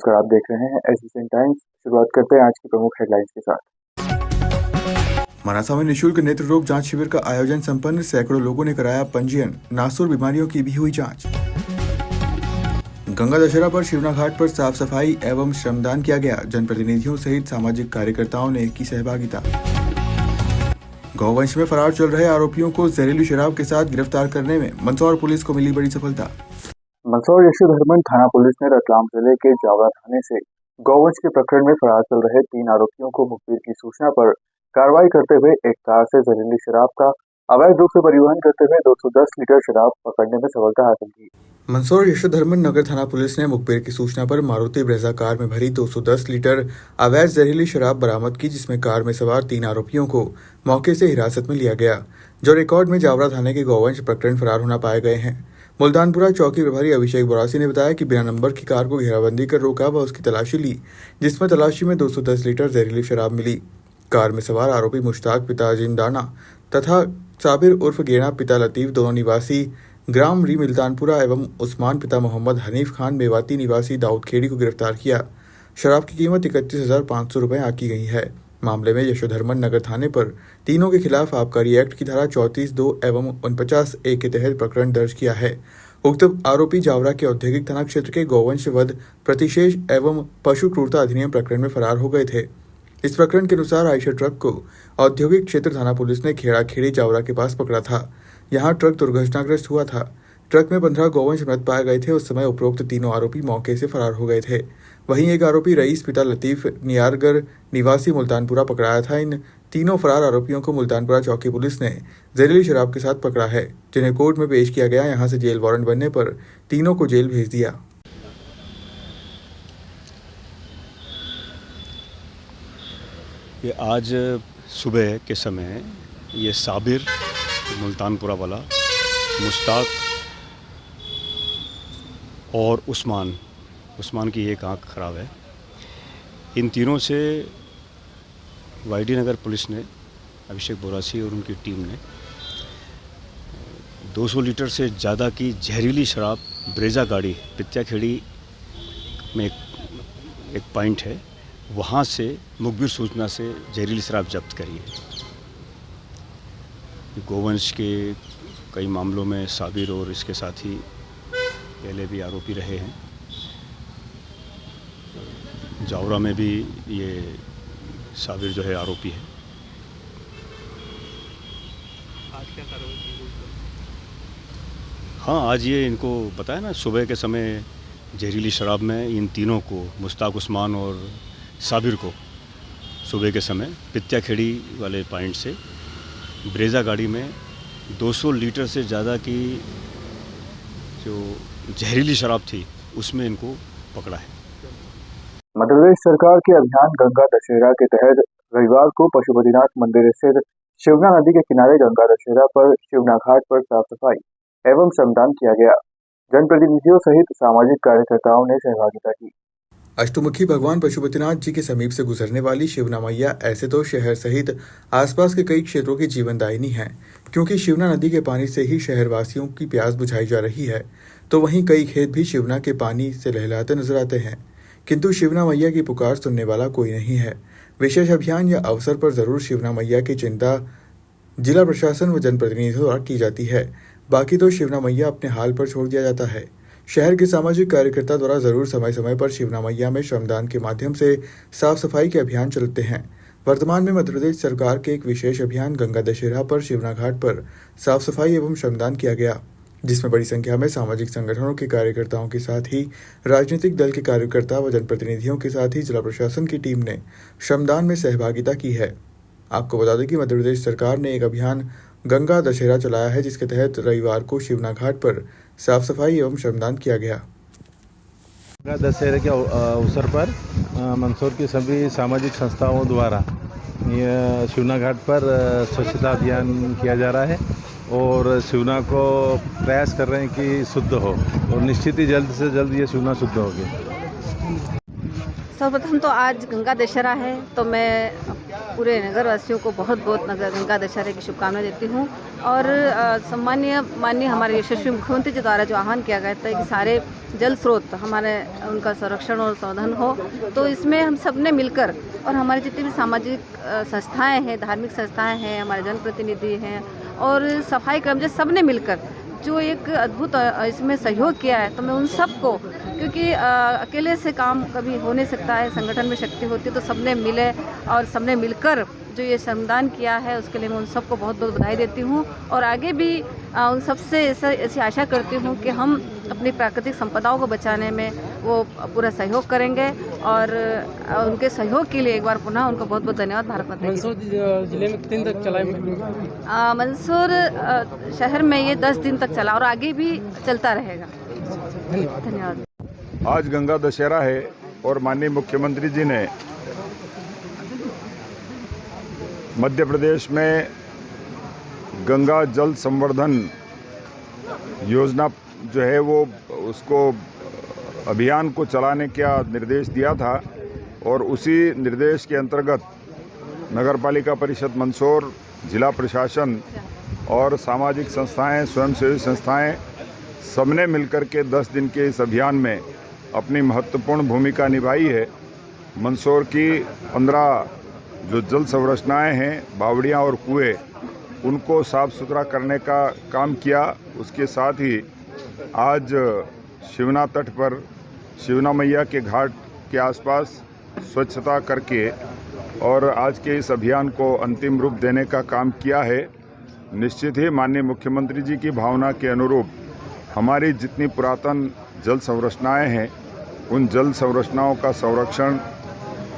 नमस्कार, आप देख रहे हैं एसबीएन टाइम्स। शुरुआत करते हैं आज की प्रमुख हेडलाइंस के साथ। मनासा में निःशुल्क नेत्र रोग जांच शिविर का आयोजन संपन्न, सैकड़ों लोगों ने कराया पंजीयन, नासूर बीमारियों की भी हुई जांच। गंगा दशहरा पर शिवना घाट पर साफ सफाई एवं श्रमदान किया गया, जनप्रतिनिधियों सहित सामाजिक कार्यकर्ताओं ने की सहभागिता। गौवंश में फरार चल रहे आरोपियों को जहरीली शराब के साथ गिरफ्तार करने में मंदसौर पुलिस को मिली बड़ी सफलता। मंदसौर यशोधर्मन थाना पुलिस ने रतलाम जिले के जावरा थाने से गौवंश के प्रकरण में फरार चल रहे 3 आरोपियों को मुखबिर की सूचना पर कार्रवाई करते हुए एक कार से जहरीली शराब का अवैध रूप से परिवहन करते हुए 210 लीटर शराब पकड़ने में सफलता हासिल की। मंदसौर यशोधर्मन नगर थाना पुलिस ने मुखबिर की सूचना पर मारुति ब्रेजा कार में भरी 210 लीटर अवैध जहरीली शराब बरामद की, जिसमें कार में सवार 3 आरोपियों को मौके से हिरासत में लिया गया, जो रिकॉर्ड में जावरा थाने के गौवंश प्रकरण फरार होना पाए गए हैं। मुल्तानपुरा चौकी प्रभारी अभिषेक बोरासी ने बताया कि बिना नंबर की कार को घेराबंदी कर रोका व उसकी तलाशी ली, जिसमें तलाशी में 210 लीटर जहरीली शराब मिली। कार में सवार आरोपी मुश्ताक पिता अजीम दाना तथा साबिर उर्फ गेना पिता लतीफ, दोनों निवासी ग्राम री मुल्तानपुरा एवं उस्मान पिता मोहम्मद हनीफ खान मेवाती निवासी दाऊद खेड़ी को गिरफ्तार किया। शराब की कीमत 31,500 रुपये आंकी गई है। मामले में यशोधर्मन नगर थाने पर तीनों के खिलाफ आबकारी एक्ट की धारा 34(2) एवं 49(a) के तहत प्रकरण दर्ज किया है। उक्त आरोपी जावरा के औद्योगिक थाना क्षेत्र के गौवंश वध प्रतिशेष एवं पशु क्रूरता अधिनियम प्रकरण में फरार हो गए थे। इस प्रकरण के अनुसार आयशर ट्रक को औद्योगिक क्षेत्र थाना पुलिस ने खेड़ा खेड़ी जावरा के पास पकड़ा था। यहाँ ट्रक दुर्घटनाग्रस्त हुआ था। ट्रक में 15 गौवंश मृत पाए गए थे। उस समय उपरोक्त तीनों आरोपी मौके से फरार हो गए थे। वहीं एक आरोपी रईस पिता लतीफ नियारगर निवासी मुल्तानपुरा पकड़ाया था। इन तीनों फरार आरोपियों को मुल्तानपुरा चौकी पुलिस ने जहरीली शराब के साथ पकड़ा है, जिन्हें कोर्ट में पेश किया गया। यहां से जेल वारंट बनने पर तीनों को जेल भेज दिया। ये आज सुबह के समय ये साबिर मुल्तानपुरा वाला, मुश्ताक और उस्मान की एक आंख खराब है, इन तीनों से वाईडी नगर पुलिस ने, अभिषेक बोरासी और उनकी टीम ने 200 लीटर से ज़्यादा की जहरीली शराब ब्रेजा गाड़ी पित्याखेड़ी में एक पॉइंट है, वहाँ से मुखबिर सूचना से जहरीली शराब जब्त करी है। गौवंश के कई मामलों में साबिर और इसके साथी पहले भी आरोपी रहे हैं। जावरा में भी ये साबिर जो है आरोपी है। आज क्या कार्रवाई की गई? हाँ, आज ये इनको पता है ना, सुबह के समय जहरीली शराब में इन तीनों को, मुश्ताक, उस्मान और साबिर को सुबह के समय पित्याखेड़ी वाले पॉइंट से ब्रेजा गाड़ी में 200 लीटर से ज़्यादा की जो जहरीली शराब थी, उसमें इनको पकड़ा है। मध्य प्रदेश सरकार के अभियान गंगा दशहरा के तहत रविवार को पशुपतिनाथ मंदिर स्थित शिवना नदी के किनारे गंगा दशहरा पर शिवना घाट पर साफ सफाई एवं श्रमदान किया गया। जनप्रतिनिधियों सहित सामाजिक कार्यकर्ताओं ने सहभागिता की। अष्टमुखी भगवान पशुपतिनाथ जी के समीप से गुजरने वाली शिवना मैया ऐसे तो शहर सहित आसपास के कई क्षेत्रों की जीवनदायिनी है, क्योंकि शिवना नदी के पानी से ही शहरवासियों की प्यास बुझाई जा रही है। तो वहीं कई खेत भी शिवना के पानी से लहलाते नजर आते हैं, किंतु शिवना मैया की पुकार सुनने वाला कोई नहीं है। विशेष अभियान या अवसर पर जरूर शिवना मैया की चिंता जिला प्रशासन व जनप्रतिनिधियों द्वारा की जाती है, बाकी तो शिवना मैया अपने हाल पर छोड़ दिया जाता है। शहर के सामाजिक कार्यकर्ता द्वारा जरूर समय समय पर शिवना मैया में श्रमदान के माध्यम से साफ सफाई के अभियान चलते हैं। वर्तमान में मध्य प्रदेश सरकार के एक विशेष अभियान गंगा दशहरा पर शिवना घाट पर साफ सफाई एवं श्रमदान किया गया, जिसमें बड़ी संख्या में सामाजिक संगठनों के कार्यकर्ताओं के साथ ही राजनीतिक दल के कार्यकर्ता व जनप्रतिनिधियों के साथ ही जिला प्रशासन की टीम ने श्रमदान में सहभागिता की है। आपको बता दें कि मध्य प्रदेश सरकार ने एक अभियान गंगा दशहरा चलाया है, जिसके तहत रविवार को शिवना घाट पर साफ सफाई एवं श्रमदान किया गया। गंगा दशहरे के अवसर पर मंदसौर की सभी सामाजिक संस्थाओं द्वारा ये शिवना घाट पर स्वच्छता अभियान किया जा रहा है और शिवना को प्रयास कर रहे हैं कि शुद्ध हो, और निश्चित ही जल्द से जल्द ये शिवना शुद्ध होगी। सर्वप्रथम तो आज गंगा दशहरा है, तो मैं पूरे नगरवासियों को बहुत बहुत नगर गंगा दशहरे की शुभकामनाएं देती हूँ। और माननीय हमारे यशस्वी मुख्यमंत्री जी द्वारा जो आह्वान किया गया था कि सारे जल स्रोत हमारे उनका संरक्षण और संवर्धन हो, तो इसमें हम सब ने मिलकर और हमारे जितनी भी सामाजिक संस्थाएं हैं, धार्मिक संस्थाएं हैं, हमारे जनप्रतिनिधि हैं और सफाई कर्मचारी सब ने मिलकर जो एक अद्भुत इसमें सहयोग किया है, तो मैं उन सबको, क्योंकि अकेले से काम कभी हो नहीं सकता है, संगठन में शक्ति होती है, तो सबने मिले और सबने मिलकर जो ये श्रमदान किया है उसके लिए मैं उन सबको बहुत बहुत बधाई देती हूँ। और आगे भी उन सबसे ऐसी आशा करती हूँ कि हम अपनी प्राकृतिक संपदाओं को बचाने में वो पूरा सहयोग करेंगे और उनके सहयोग के लिए एक बार पुनः उनको बहुत बहुत धन्यवाद। भारत माता की। मंदसौर जिले में कितने दिन तक चला है? मंदसौर शहर में ये 10 दिन तक चला और आगे भी चलता रहेगा। धन्यवाद। आज गंगा दशहरा है और माननीय मुख्यमंत्री जी ने मध्य प्रदेश में गंगा जल संवर्धन योजना जो है वो उसको अभियान को चलाने का निर्देश दिया था और उसी निर्देश के अंतर्गत नगरपालिका परिषद मंदसौर, जिला प्रशासन और सामाजिक संस्थाएं, स्वयंसेवी संस्थाएं सबने मिलकर के 10 दिन के इस अभियान में अपनी महत्वपूर्ण भूमिका निभाई है। मंदसौर की 15 जो जल संरचनाएं हैं, बावड़ियां और कुएं, उनको साफ़ सुथरा करने का काम किया। उसके साथ ही आज शिवना तट पर शिवना मैया के घाट के आसपास स्वच्छता करके और आज के इस अभियान को अंतिम रूप देने का काम किया है। निश्चित ही माननीय मुख्यमंत्री जी की भावना के अनुरूप हमारी जितनी पुरातन जल संरचनाएं हैं, उन जल संरचनाओं का संरक्षण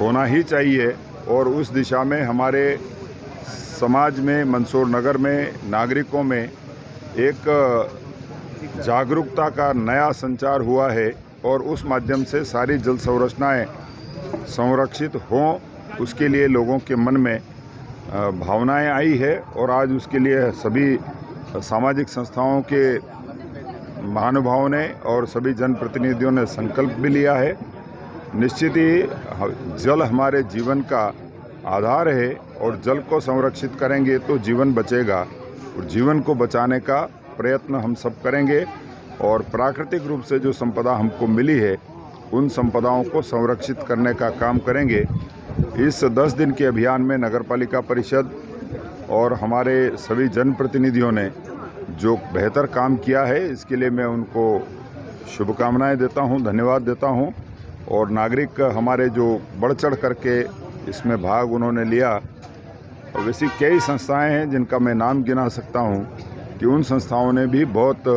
होना ही चाहिए और उस दिशा में हमारे समाज में, मंदसौर नगर में, नागरिकों में एक जागरूकता का नया संचार हुआ है और उस माध्यम से सारी जल संरचनाएं संरक्षित हों, उसके लिए लोगों के मन में भावनाएं आई है और आज उसके लिए सभी सामाजिक संस्थाओं के महानुभावों ने और सभी जनप्रतिनिधियों ने संकल्प भी लिया है। निश्चित ही जल हमारे जीवन का आधार है और जल को संरक्षित करेंगे तो जीवन बचेगा और जीवन को बचाने का प्रयत्न हम सब करेंगे और प्राकृतिक रूप से जो संपदा हमको मिली है उन संपदाओं को संरक्षित करने का काम करेंगे। इस 10 दिन के अभियान में नगरपालिका परिषद और हमारे सभी जनप्रतिनिधियों ने जो बेहतर काम किया है, इसके लिए मैं उनको शुभकामनाएं देता हूं, धन्यवाद देता हूं। और नागरिक हमारे जो बढ़ चढ़ करके इसमें भाग उन्होंने लिया, और वैसी कई संस्थाएं हैं जिनका मैं नाम गिना सकता हूं कि उन संस्थाओं ने भी बहुत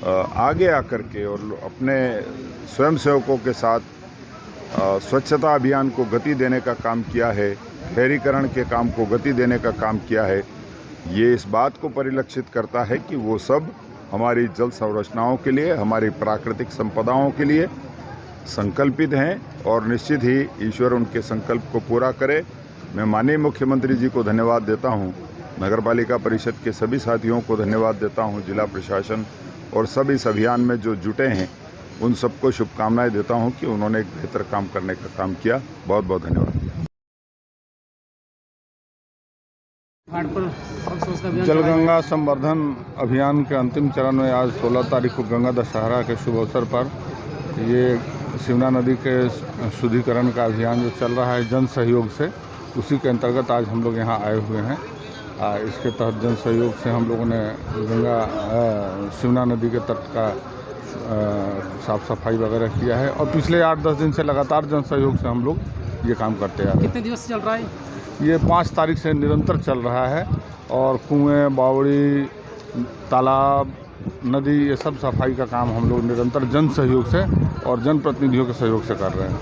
आगे आकर के और अपने स्वयंसेवकों के साथ स्वच्छता अभियान को गति देने का काम किया है, शहरीकरण के काम को गति देने का काम किया है। ये इस बात को परिलक्षित करता है कि वो सब हमारी जल संरचनाओं के लिए, हमारी प्राकृतिक संपदाओं के लिए संकल्पित हैं और निश्चित ही ईश्वर उनके संकल्प को पूरा करे। मैं माननीय मुख्यमंत्री जी को धन्यवाद देता हूं, नगरपालिका परिषद के सभी साथियों को धन्यवाद देता हूं, जिला प्रशासन और सभी इस अभियान में जो जुटे हैं उन सबको शुभकामनाएं देता हूं कि उन्होंने एक बेहतर काम करने का काम किया। बहुत बहुत धन्यवाद। जलगंगा संवर्धन अभियान के अंतिम चरण में आज 16 तारीख को गंगा दशहरा के शुभ अवसर पर ये शिवना नदी के शुद्धिकरण का अभियान जो चल रहा है जन सहयोग से, उसी के अंतर्गत आज हम लोग यहाँ आए हुए हैं। इसके तहत जन सहयोग से हम लोगों ने गंगा शिवना नदी के तट का साफ सफाई वगैरह किया है और पिछले 8-10 दिन से लगातार जन सहयोग से हम लोग ये काम करते आ रहे हैं। कितने दिवस से चल रहा है? ये 5 तारीख से निरंतर चल रहा है और कुएं, बावड़ी, तालाब, नदी, ये सब सफाई का काम हम लोग निरंतर जन सहयोग से और जनप्रतिनिधियों के सहयोग से कर रहे हैं।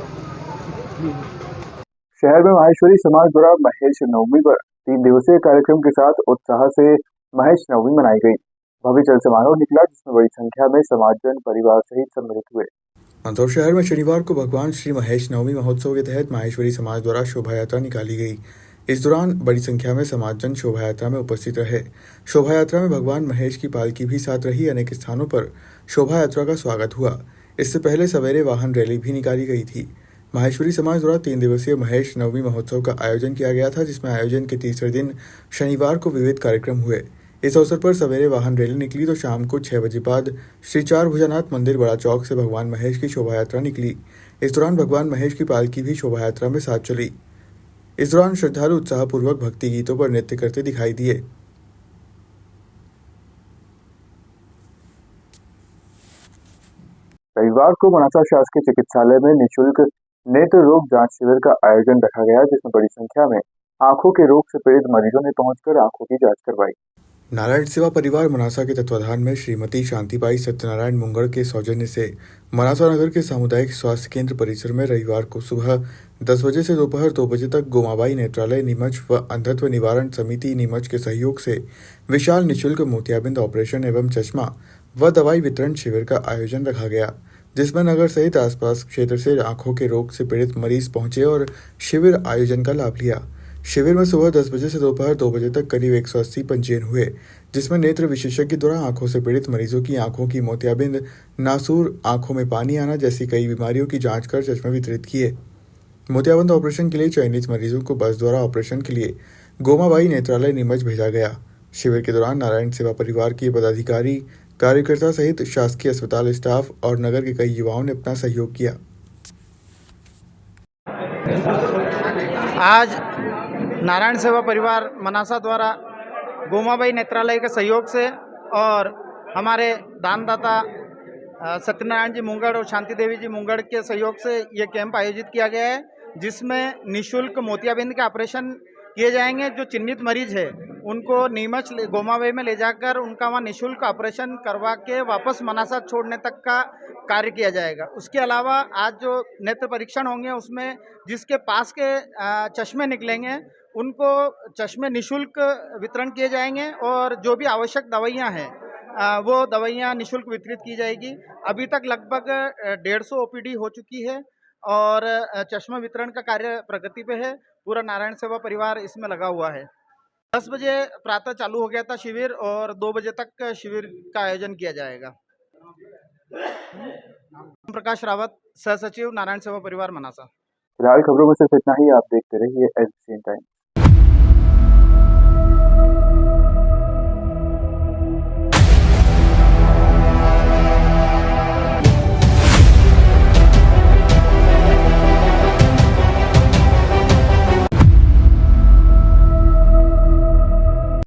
शहर में माहेश्वरी समाज द्वारा महेश नवमी पर 3 दिवसीय कार्यक्रम के साथ उत्साह से महेश नवमी मनाई गई। भव्य जल समारोह निकला जिसमें बड़ी संख्या में समाजजन परिवार सहित सम्मिलित हुए। मंदसौर शहर में शनिवार को भगवान श्री महेश नवमी महोत्सव के तहत माहेश्वरी समाज द्वारा शोभा यात्रा निकाली गई। इस दौरान बड़ी संख्या में समाजजन शोभा यात्रा में उपस्थित रहे। शोभा यात्रा में भगवान महेश की पालकी भी साथ रही। अनेक स्थानों पर शोभा यात्रा का स्वागत हुआ। इससे पहले सवेरे वाहन रैली भी निकाली गई थी। माहेश्वरी समाज द्वारा 3 दिवसीय महेश नवमी महोत्सव का आयोजन किया गया था, जिसमें आयोजन के तीसरे दिन शनिवार को विविध कार्यक्रम हुए। इस अवसर पर सवेरे वाहन रैली निकली तो शाम को 6 बजे बाद श्री चार भुजानाथ मंदिर बड़ा चौक से भगवान महेश की शोभा यात्रा निकली। इस दौरान भगवान महेश की पालकी भी शोभा यात्रा में साथ चली। इस दौरान श्रद्धालु उत्साहपूर्वक भक्ति गीतों पर नृत्य करते दिखाई दिए। रविवार को मनासा शासकीय चिकित्सालय में निःशुल्क नेत्र रोग जांच शिविर का आयोजन रखा गया, जिसमें बड़ी संख्या में आंखों के रोग से पीड़ित मरीजों ने पहुंचकर आंखों की जांच करवाई। नारायण सेवा परिवार मनासा के तत्वाधान में श्रीमती शांतिबाई सत्यनारायण मुंगड़ के सौजन्य से मनासा नगर के सामुदायिक स्वास्थ्य केंद्र परिसर में रविवार को सुबह 10 बजे से दोपहर 2 बजे तक गोमाबाई नेत्रालय नीमच व अंधत्व निवारण समिति नीमच के सहयोग से विशाल निःशुल्क मोतियाबिंद ऑपरेशन एवं चश्मा व दवाई वितरण शिविर का आयोजन रखा गया, जिसमें नगर सहित आसपास क्षेत्र से आंखों के रोग से पीड़ित मरीज पहुंचे और शिविर आयोजन का लाभ लिया। शिविर में सुबह 10 बजे से दोपहर 2 बजे तक करीब 180 पंजीयन हुए, जिसमें नेत्र विशेषज्ञ द्वारा आंखों से पीड़ित मरीजों की आंखों की मोतियाबिंद, नासूर, आंखों में पानी आना जैसी कई बीमारियों की जांच कर चश्मे वितरित किए। मोतियाबिंद ऑपरेशन के लिए चयनित मरीजों को बस द्वारा ऑपरेशन के लिए गोमाबाई नेत्रालय नीमच भेजा गया। शिविर के दौरान नारायण सेवा परिवार के पदाधिकारी, कार्यकर्ता सहित शासकीय अस्पताल स्टाफ और नगर के कई युवाओं ने अपना सहयोग किया। आज नारायण सेवा परिवार मनासा द्वारा गोमाबाई नेत्रालय के सहयोग से और हमारे दानदाता सत्यनारायण जी मुंगड़ और शांति देवी जी मुंगड़ के सहयोग से ये कैंप आयोजित किया गया है, जिसमें निःशुल्क मोतियाबिंद के ऑपरेशन किए जाएंगे। जो चिन्हित मरीज है उनको नीमच गोमाबाई में ले जाकर उनका वहाँ निःशुल्क ऑपरेशन करवा के वापस मनासा छोड़ने तक का कार्य किया जाएगा। उसके अलावा आज जो नेत्र परीक्षण होंगे उसमें जिसके पास के चश्मे निकलेंगे उनको चश्मे निःशुल्क वितरण किए जाएंगे और जो भी आवश्यक दवाइयाँ हैं वो दवाइयाँ निःशुल्क वितरित की जाएगी। अभी तक लगभग 150 ओपीडी हो चुकी है और चश्मा वितरण का कार्य प्रगति पे है। पूरा नारायण सेवा परिवार इसमें लगा हुआ है। 10 बजे प्रातः चालू हो गया था शिविर और 2 बजे तक शिविर का आयोजन किया जाएगा। प्रकाश रावत, सह सचिव नारायण सेवा परिवार मनासा। फिलहाल खबरों में सिर्फ इतना ही। आप देखते रहिए एसबीसी टाइम्स।